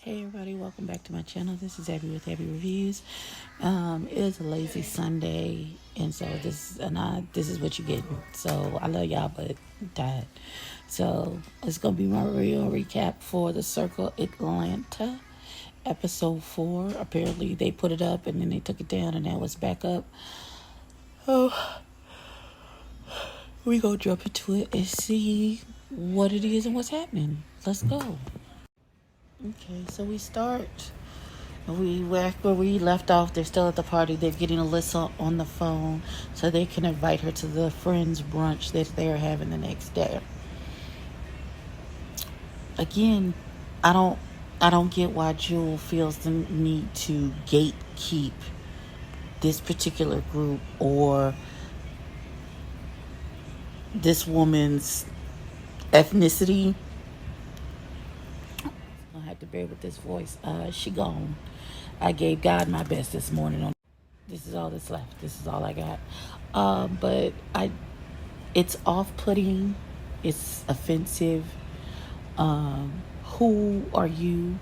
Hey everybody, welcome back to my channel. This is Abby with Abby Reviews. It is a lazy Sunday, and so this is what you get. So I love y'all, but I'm tired. So it's gonna be my real recap for the Circle Atlanta episode 4. Apparently they put it up and then they took it down, and now it's back up. Oh, we gonna jump into it and see what it is and what's happening. Let's go. Okay, so we start. We where we left off. They're still at the party. They're getting Alyssa on the phone so they can invite her to the friends brunch that they're having the next day. Again, I don't get why Jewel feels the need to gatekeep this particular group or this woman's ethnicity. I have to bear with this voice. She gone. I gave God my best this morning. This is all that's left. This is all I got. But it's off-putting. It's offensive. Who are you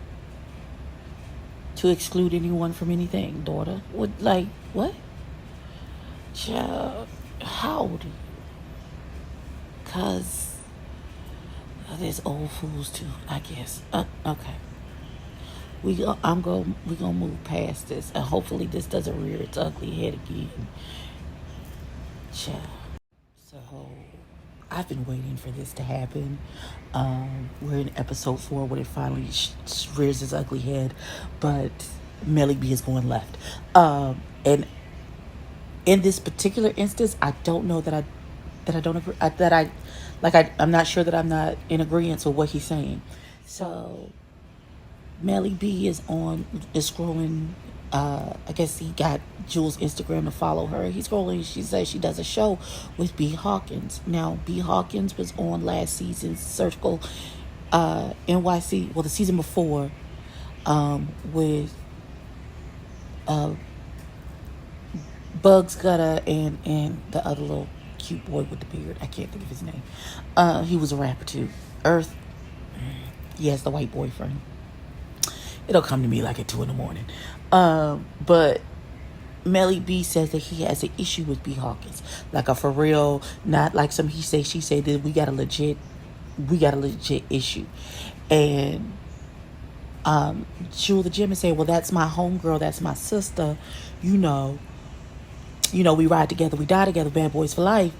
to exclude anyone from anything, daughter? What? Child, how old are you? Cause there's old fools too, I guess. Okay. We gonna move past this, and hopefully this doesn't rear its ugly head again. Child. So I've been waiting for this to happen. We're in episode 4 when it finally rears its ugly head, but Melly B is going left. And in this particular instance, I don't know that I don't agree. I'm not sure that I'm not in agreement with what he's saying. So Melly B is scrolling. I guess he got Jules' Instagram to follow her. He's scrolling. She says she does a show with B. Hawkins. Now, B. Hawkins was on last season's Circle NYC. Well, the season before, with Bugs Gutter and the other little cute boy with the beard. I can't think of his name. He was a rapper too. Earth. Yes, the white boyfriend. It'll come to me like at 2 a.m. But Melly B says that he has an issue with B. Hawkins. Like a for real, not like some he say, she say that we got a legit issue. And Jewel the Gym is saying, well, that's my homegirl, that's my sister, you know, we ride together, we die together, bad boys for life.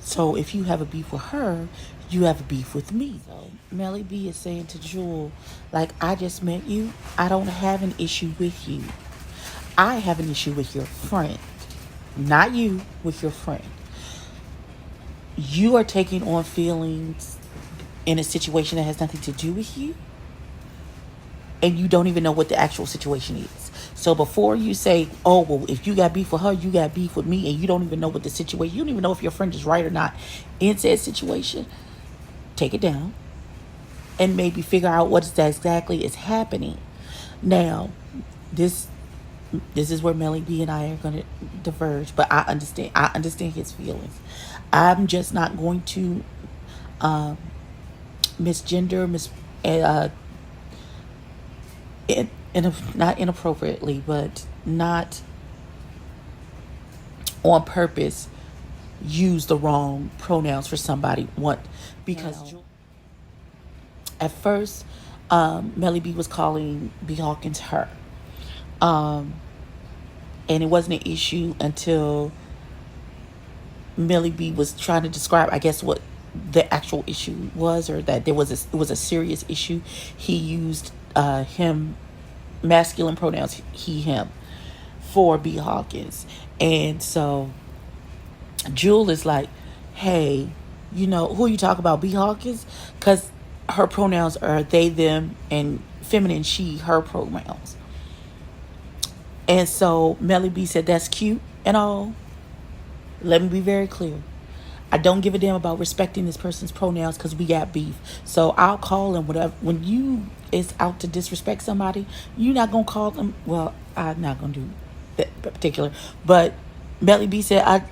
So if you have a beef with her, you have a beef with me. So Melly B is saying to Jewel, like, I just met you. I don't have an issue with you. I have an issue with your friend. Not you, with your friend. You are taking on feelings in a situation that has nothing to do with you. And you don't even know what the actual situation is. So before you say, oh, well, if you got beef with her, you got beef with me, and you don't even know what the situation, you don't even know if your friend is right or not in said situation, take it down and maybe figure out what exactly is happening. Now, this is where Melly B and I are going to diverge, but I understand his feelings. I'm just not going to misgender, not inappropriately, but not on purpose use the wrong pronouns for somebody. Because at first, Melly B was calling B. Hawkins her. And it wasn't an issue until Melly B was trying to describe, I guess, what the actual issue was, or that it was a serious issue. He used him, masculine pronouns, he, him, for B. Hawkins. And so Jewel is like, hey, who you talk about, B. Hawkins? Because her pronouns are they, them, and feminine, she, her pronouns. And so Melly B said, that's cute and all. Let me be very clear. I don't give a damn about respecting this person's pronouns because we got beef. So I'll call them whatever. When you is out to disrespect somebody, you're not going to call them. Well, I'm not going to do that particular. But Melly B said, I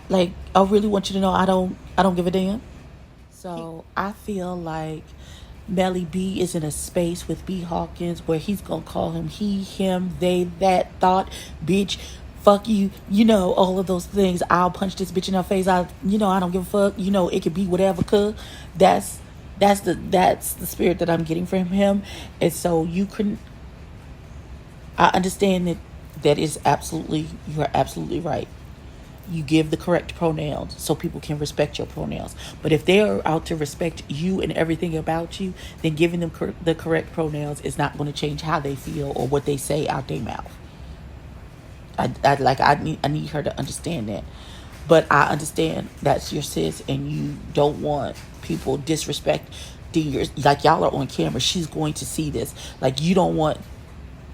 really want you to know I don't give a damn. So I feel like Melly B is in a space with B Hawkins where he's gonna call him he, him, they, that, thought, bitch, fuck you, all of those things. I'll punch this bitch in her face. I don't give a fuck. It could be whatever. Cause that's the spirit that I'm getting from him. And so I understand that is absolutely, you're absolutely right. You give the correct pronouns so people can respect your pronouns. But if they are out to respect you and everything about you, then giving them the correct pronouns is not going to change how they feel or what they say out their mouth. I need her to understand that. But I understand that's your sis, and you don't want people disrespecting your, like, y'all are on camera. She's going to see this. Like, you don't want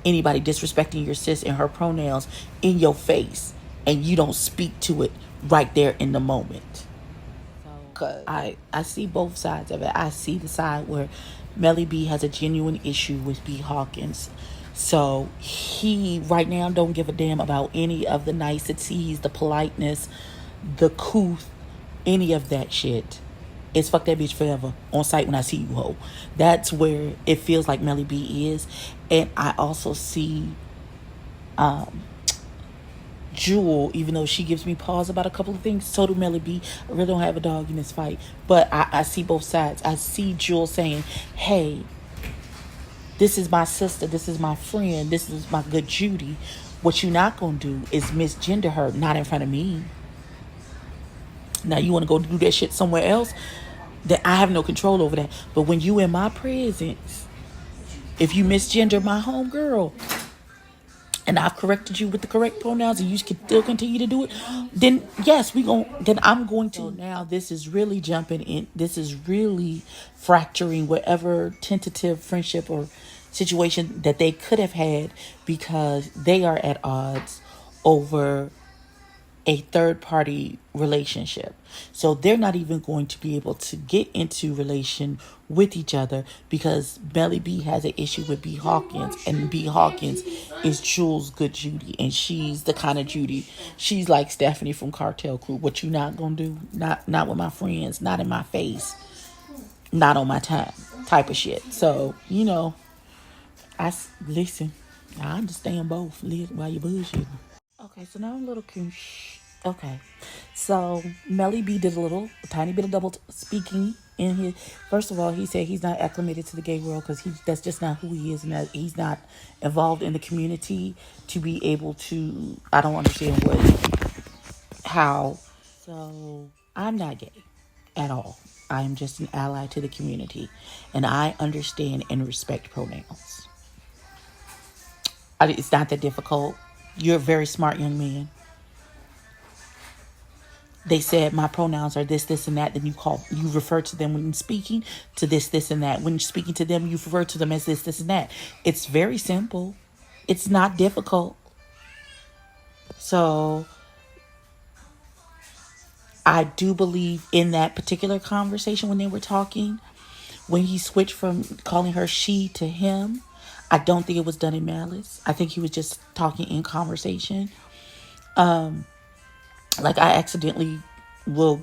anybody disrespecting your sis and her pronouns in your face, and you don't speak to it right there in the moment. Cause I see both sides of it. I see the side where Melly B has a genuine issue with B Hawkins. So he right now don't give a damn about any of the niceties, the politeness, the couth, any of that shit. It's fuck that bitch forever on sight when I see you, ho. That's where it feels like Melly B is. And I also see Jewel, even though she gives me pause about a couple of things, so do Melly B. I really don't have a dog in this fight. But I see both sides. I see Jewel saying, hey, this is my sister, this is my friend, this is my good Judy. What you not gonna do is misgender her, not in front of me. Now you wanna go do that shit somewhere else, that I have no control over that. But when you in my presence, if you misgender my homegirl, and I've corrected you with the correct pronouns, and you can still continue to do it, then yes, then I'm going to. Now this is really jumping in. This is really fracturing whatever tentative friendship or situation that they could have had, because they are at odds over a third party relationship. So they're not even going to be able to get into relation with each other, because Melly B has an issue with B Hawkins, and B Hawkins is Jules' good Judy, and she's the kind of Judy, she's like Stephanie from Cartel Crew. What you not gonna do? Not with my friends, not in my face, not on my time, type of shit. So listen. I understand both. While you bullshitting. Okay, so now I'm a little confused. Okay, so Melly B did a tiny bit of double speaking in his. First of all, he said he's not acclimated to the gay world because that's just not who he is, and that he's not involved in the community to be able to. I don't understand how. So I'm not gay at all. I am just an ally to the community, and I understand and respect pronouns. It's not that difficult. You're a very smart young man. They said my pronouns are this, this, and that. Then you refer to them when speaking to this, this, and that. When you're speaking to them, you refer to them as this, this, and that. It's very simple. It's not difficult. So I do believe in that particular conversation when they were talking, when he switched from calling her she to him, I don't think it was done in malice. I think he was just talking in conversation. Like I accidentally will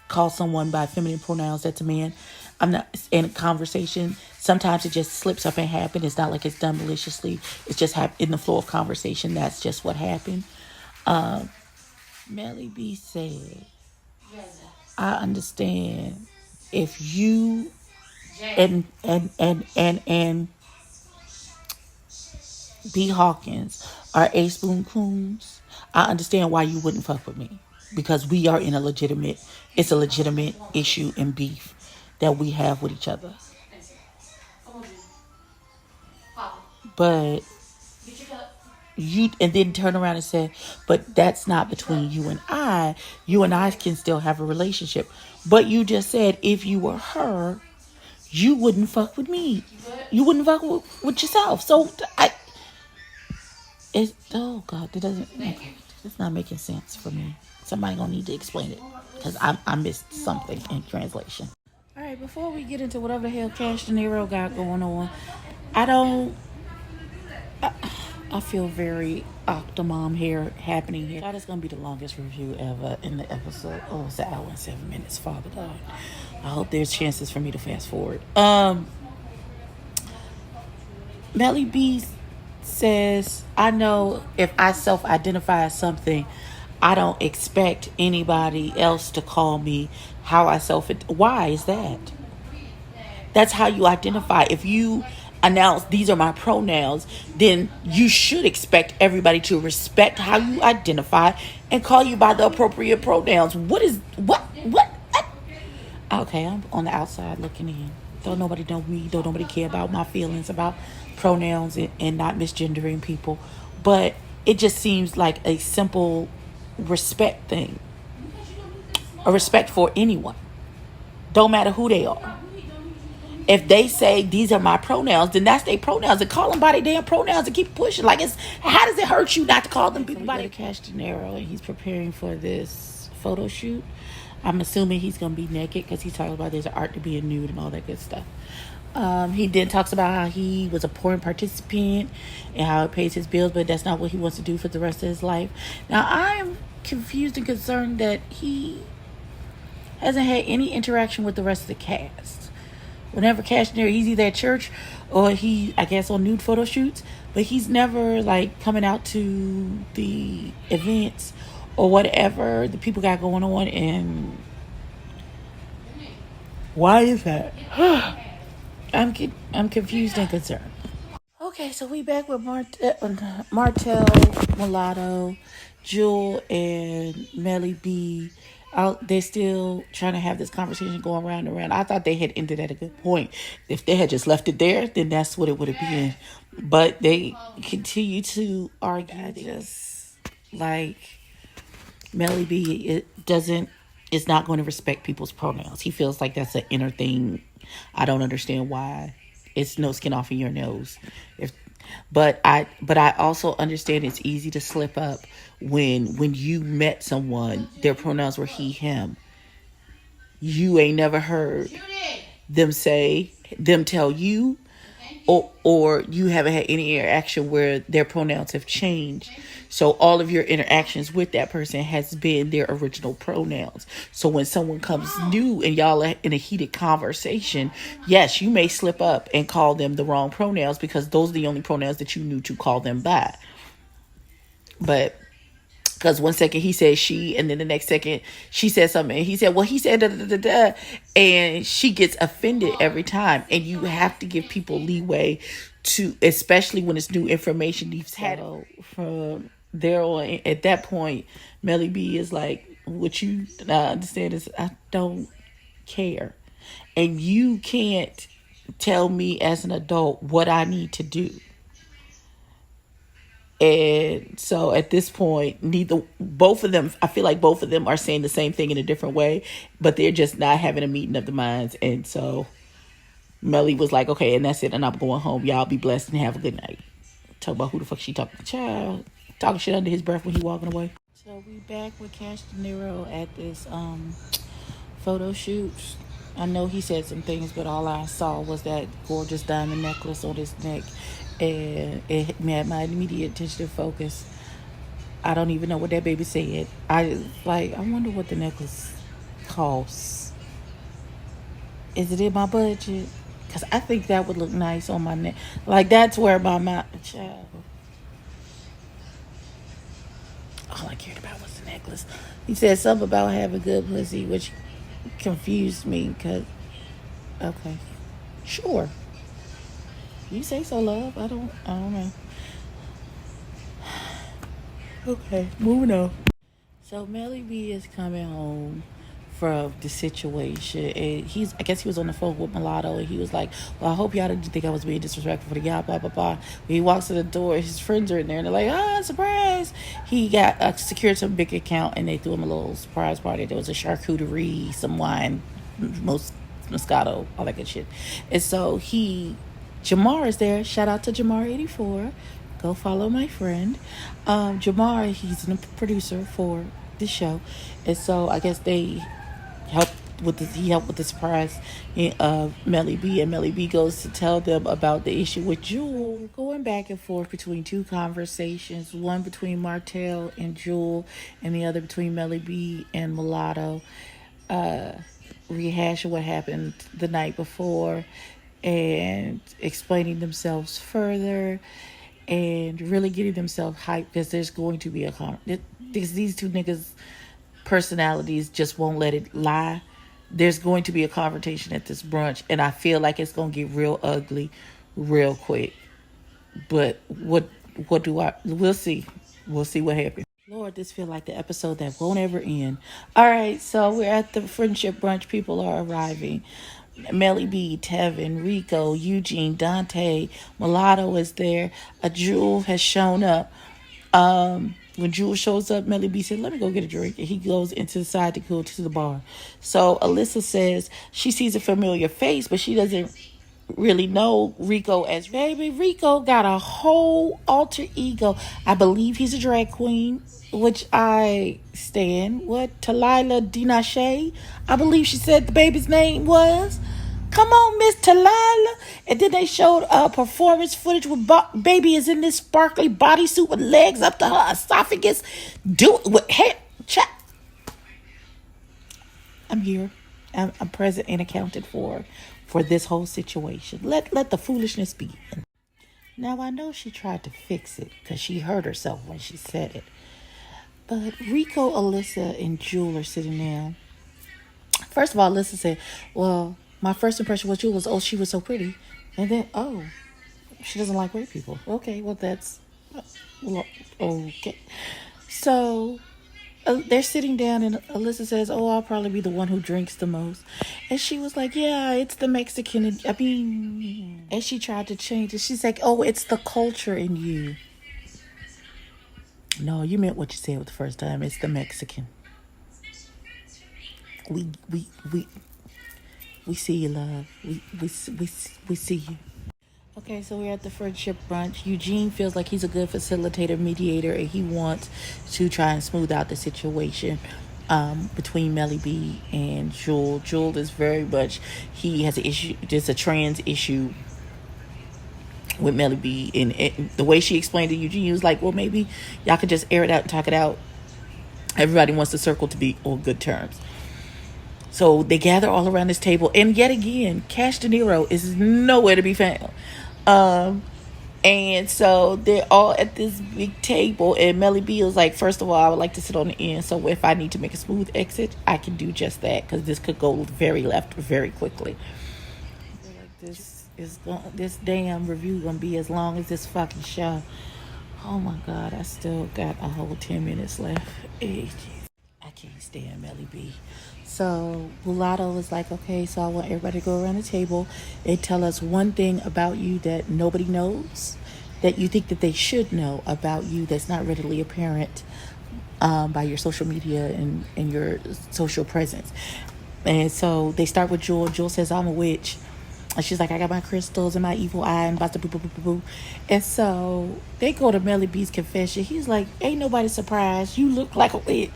call someone by feminine pronouns that's a man. I'm not in a conversation. Sometimes it just slips up and happens. It's not like it's done maliciously. It's just in the flow of conversation. That's just what happened. Melly B said, I understand if you and B Hawkins are A Spoon Coons, I understand why you wouldn't fuck with me, because we are in it's a legitimate issue and beef that we have with each other. But you, and then turn around and say, but that's not between you and I. You and I can still have a relationship. But you just said if you were her, you wouldn't fuck with me. You wouldn't fuck with yourself. So oh God, it's not making sense for me. Somebody gonna need to explain it, because I missed something in translation. All right, before we get into whatever the hell Cash De Niro got going on, I feel very Octomom here happening here. That is going to be the longest review ever in the episode. Oh, it's an hour and 7 minutes. Father God, I hope there's chances for me to fast forward. Melly B says, I know if I self-identify as something, I don't expect anybody else to call me how I why is that? That's how you identify. If you announce these are my pronouns, then you should expect everybody to respect how you identify and call you by the appropriate pronouns. What? Okay, I'm on the outside looking in. Don't nobody know me. Don't nobody care about my feelings about pronouns and not misgendering people. But it just seems like a simple respect thing. A respect for anyone. Don't matter who they are. If they say these are my pronouns, then that's their pronouns. And call them by their damn pronouns and keep pushing. Like, how does it hurt you not to call them people by their Cash Dinero? And he's preparing for this photo shoot. I'm assuming he's going to be naked because he talks about there's an art to being nude and all that good stuff. He then talks about how he was a porn participant and how it pays his bills, but that's not what he wants to do for the rest of his life. Now, I'm confused and concerned that he hasn't had any interaction with the rest of the cast. Whenever Cash Dinero, he's either at church or he, I guess, on nude photo shoots, but he's never like coming out to the events or whatever the people got going on. And why is that? I'm confused and concerned. Okay, so we back with Martell, Mulatto, Jewel, and Melly B. They're still trying to have this conversation going round and round. I thought they had ended at a good point. If they had just left it there, then that's what it would have been. But they continue to argue. Just like Melly B, is not going to respect people's pronouns. He feels like that's an inner thing. I don't understand why. It's no skin off of your nose. But I also understand it's easy to slip up when you met someone, their pronouns were he, him. You ain't never heard them tell you, or you haven't had any interaction where their pronouns have changed. So all of your interactions with that person has been their original pronouns. So when someone comes new and y'all are in a heated conversation, yes, you may slip up and call them the wrong pronouns because those are the only pronouns that you knew to call them by. But because one second he said she, and then the next second she said something, and he said, well, he said da da da da, and she gets offended every time. And you have to give people leeway to, especially when it's new information you've had from there on. At that point, Melly B is like, what you understand is I don't care, and you can't tell me as an adult what I need to do. And so at this point, both of them, I feel like both of them are saying the same thing in a different way, but they're just not having a meeting of the minds. And so Melly was like, okay, and that's it. And I'm going home. Y'all be blessed and have a good night. Talk about who the fuck she talking to. Child. Talking shit under his breath when he walking away. So we back with Cash Dinero at this photo shoot. I know he said some things, but all I saw was that gorgeous diamond necklace on his neck. And it had my immediate attention and focus. I don't even know what that baby said. I wonder what the necklace costs. Is it in my budget? Because I think that would look nice on my neck. Like, that's where my child. All I cared about was the necklace. He said something about having good pussy, which confused me. Because, okay, sure. You say so, love. I don't know. Okay, moving on. So Melly B is coming home from the situation, and I guess he was on the phone with Mulatto, and he was like, well, I hope y'all didn't think I was being disrespectful to y'all, blah, blah, blah. When he walks to the door, his friends are in there, and they're like, surprise. He got secured some big account, and they threw him a little surprise party. There was a charcuterie, some wine, Moscato, all that good shit. And so Jamar is there. Shout out to Jamar84. Go follow my friend. Jamar, he's a producer for the show. And so I guess they helped he helped with the surprise of Melly B, and Melly B goes to tell them about the issue with Jewel. Going back and forth between two conversations, one between Martell and Jewel, and the other between Melly B and Mulatto, rehashing what happened the night before and explaining themselves further and really getting themselves hyped because there's going to be because these two niggas personalities just won't let it lie. There's going to be a confrontation at this brunch, and I feel like it's going to get real ugly real quick. But we'll see. We'll see what happens. Lord, this feel like the episode that won't ever end. All right, so we're at the friendship brunch. People are arriving. Melly B, Tevin, Rico, Eugene, Dante, Mulatto is there. A Jewel has shown up. When Jewel shows up, Melly B said, let me go get a drink. And he goes into the side to go to the bar. So Alyssa says she sees a familiar face, but she doesn't really know Rico as baby. Rico got a whole alter ego. I believe he's a drag queen, which I stand. What? Talila Dinashe? I believe she said the baby's name was. Come on, Miss Talila. And then they showed performance footage with baby is in this sparkly bodysuit with legs up to her esophagus. Do it with hair. Chat. I'm here. I'm present and accounted for this whole situation. Let the foolishness begin. Now, I know she tried to fix it because she hurt herself when she said it. But Rico, Alyssa, and Jewel are sitting down. First of all, Alyssa said, well, my first impression was Jewel was, oh, she was so pretty. And then, oh, she doesn't like white people. Okay, well, that's okay. So they're sitting down, and Alyssa says, oh, I'll probably be the one who drinks the most. And she was like, yeah, it's the Mexican. And she tried to change it. She's like, oh, it's the culture in you. No, you meant what you said the first time. It's the Mexican. We see you, love. We see you. Okay, so we're at the friendship brunch. Eugene feels like he's a good facilitator, mediator, and he wants to try and smooth out the situation between Melly B and Jewel. Jewel is very much, he has an issue, just a trans issue with Melly B. And the way she explained to Eugene, he was like, well, maybe y'all could just air it out and talk it out. Everybody wants the circle to be on good terms. So they gather all around this table. And yet again, Cash De Niro is nowhere to be found. And so they're all at this big table. And Melly B is like, first of all, I would like to sit on the end. So if I need to make a smooth exit, I can do just that. Because this could go very left very quickly. Like, this damn review going to be as long as this fucking show. Oh my God, I still got a whole 10 minutes left. Hey, I can't stand Melly B. So Mulatto was like, okay, so I want everybody to go around the table and tell us one thing about you that nobody knows, that you think that they should know about you that's not readily apparent by your social media and your social presence. And so they start with Jewel. Jewel says, I'm a witch. And she's like, I got my crystals and my evil eye and about to boo, boo, boo, boo, boo. And so they go to Melly B's confession. He's like, ain't nobody surprised. You look like a witch.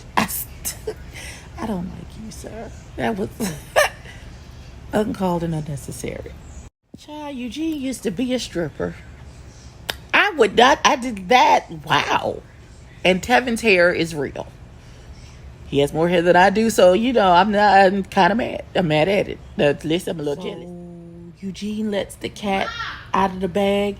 I don't like you, sir. That was uncalled and unnecessary. Child, Eugene used to be a stripper. I did that. Wow. And Tevin's hair is real. He has more hair than I do, so, I'm kind of mad. I'm mad at it. At least I'm a little jealous. Eugene lets the cat out of the bag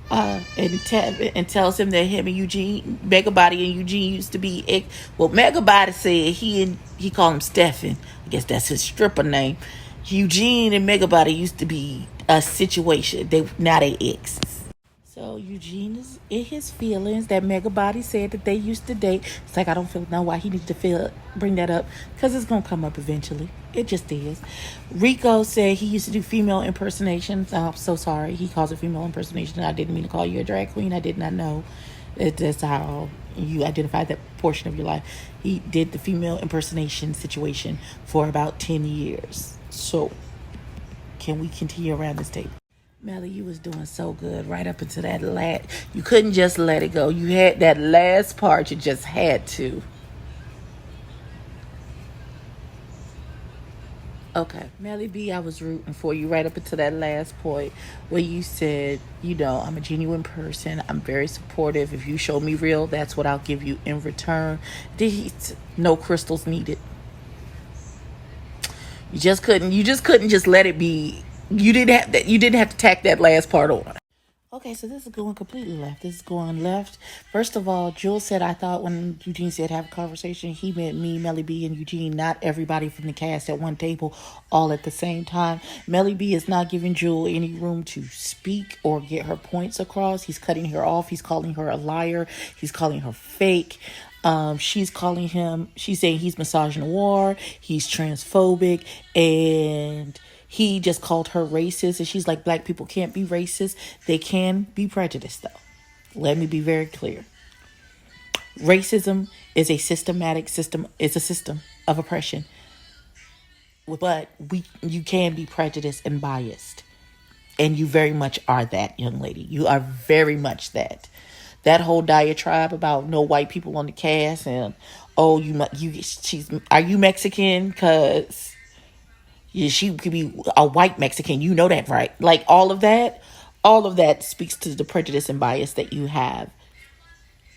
and tells him that him and Eugene, Megabody and Eugene used to be. Well, Megabody said he called him Stefan. I guess that's his stripper name. Eugene and Megabody used to be a situation. Now they exes. So Eugene is in his feelings that Megabody said that they used to date. It's like, I don't know why he needs to bring that up, because it's going to come up eventually. It just is. Rico said he used to do female impersonations. I'm so sorry. He calls it female impersonation. I didn't mean to call you a drag queen. I did not know. That's how you identified that portion of your life. He did the female impersonation situation for about 10 years. So can we continue around this table? Melly, you was doing so good right up into that last. You couldn't just let it go. You had that last part. You just had to. Okay, Melly B, I was rooting for you right up until that last point where you said, I'm a genuine person. I'm very supportive. If you show me real, that's what I'll give you in return. No crystals needed. You just couldn't just let it be. You didn't have to tack that last part on. Okay, so this is going completely left. This is going left. First of all, Jules said, I thought when Eugene said have a conversation, he meant me, Melly B, and Eugene, not everybody from the cast at one table all at the same time. Melly B is not giving Jewel any room to speak or get her points across. He's cutting her off. He's calling her a liar. He's calling her fake. She's saying he's misogynoir, he's transphobic, and he just called her racist. And she's like, black people can't be racist. They can be prejudiced, though. Let me be very clear. Racism is a systematic system. It's a system of oppression. But you can be prejudiced and biased. And you very much are that, young lady. You are very much that. That whole diatribe about no white people on the cast and are you Mexican? Because she could be a white Mexican. You know that, right? Like all of that speaks to the prejudice and bias that you have,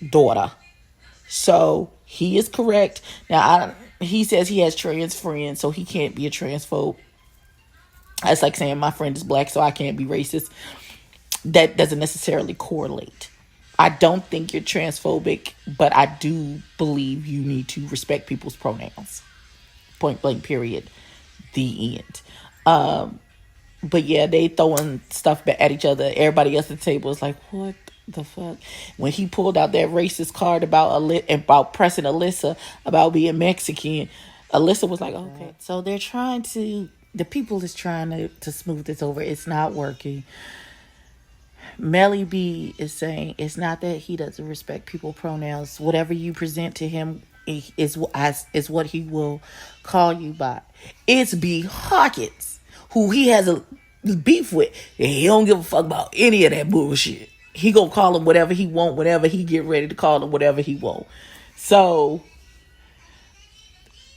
daughter. So he is correct. Now he says he has trans friends, so he can't be a transphobe. That's like saying my friend is black, so I can't be racist. That doesn't necessarily correlate. I don't think you're transphobic, but I do believe you need to respect people's pronouns. Point blank, period. The end. But yeah, they throwing stuff at each other. Everybody else at the table is like, what the fuck? When he pulled out that racist card about pressing Alyssa about being Mexican, Alyssa was like, okay. So the people is trying to smooth this over. It's not working. Melly B is saying it's not that he doesn't respect people pronouns. Whatever you present to him is what he will call you by. It's B Hawkins, who he has a beef with, and he don't give a fuck about any of that bullshit. He gonna call him whatever he want, whenever he get ready to call him whatever he want. So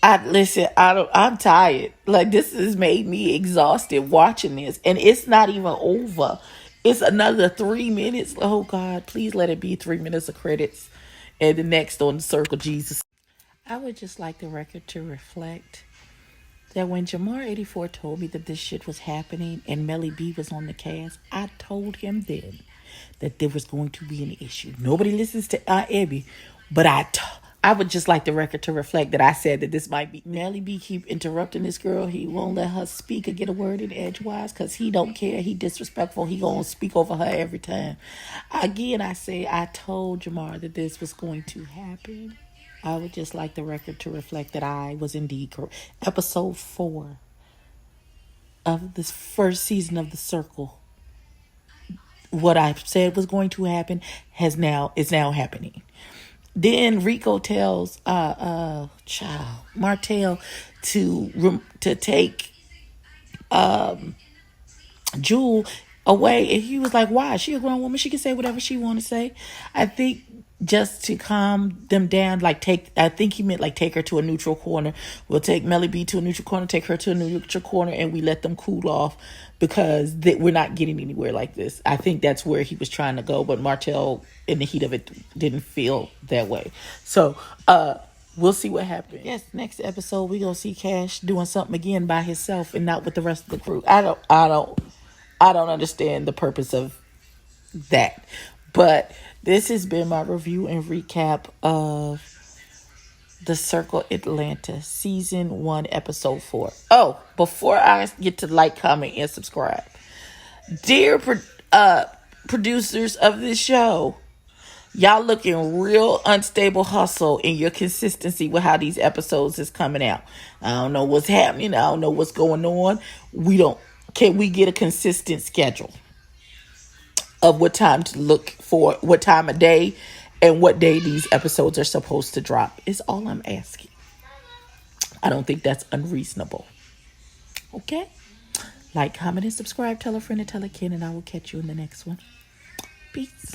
I'm tired. Like, this has made me exhausted watching this, and it's not even over. It's another 3 minutes. Oh God, please let it be 3 minutes of credits. And the next on the circle, Jesus. I would just like the record to reflect that when Jamar84 told me that this shit was happening and Melly B was on the cast, I told him then that there was going to be an issue. Nobody listens to Abby, but I would just like the record to reflect that I said that this might be. Melly B keep interrupting this girl. He won't let her speak or get a word in edgewise because he don't care. He disrespectful. He gonna speak over her every time. Again, I say I told Jamar that this was going to happen. I would just like the record to reflect that I was indeed correct. Episode 4 of this first season of The Circle. What I said was going to happen is now happening. Then Rico tells Martell to take Jewel away, and he was like, why? She a grown woman, she can say whatever she want to say. I think just to calm them down, I think he meant like take her to a neutral corner. We'll take Melly B to a neutral corner, take her to a neutral corner, and we let them cool off because we're not getting anywhere like this. I think that's where he was trying to go, but Martell, in the heat of it, didn't feel that way. So we'll see what happens. Yes, next episode we gonna see Cash doing something again by himself and not with the rest of the crew. I don't understand the purpose of that. But this has been my review and recap of The Circle Atlanta, Season 1, Episode 4. Oh, before I get to like, comment, and subscribe, dear producers of this show, y'all looking real unstable hustle in your consistency with how these episodes is coming out. I don't know what's happening. I don't know what's going on. Can we get a consistent schedule of what time to look for, what time of day, and what day these episodes are supposed to drop? Is all I'm asking. I don't think that's unreasonable. Okay? Like, comment, and subscribe. Tell a friend and tell a kid, and I will catch you in the next one. Peace.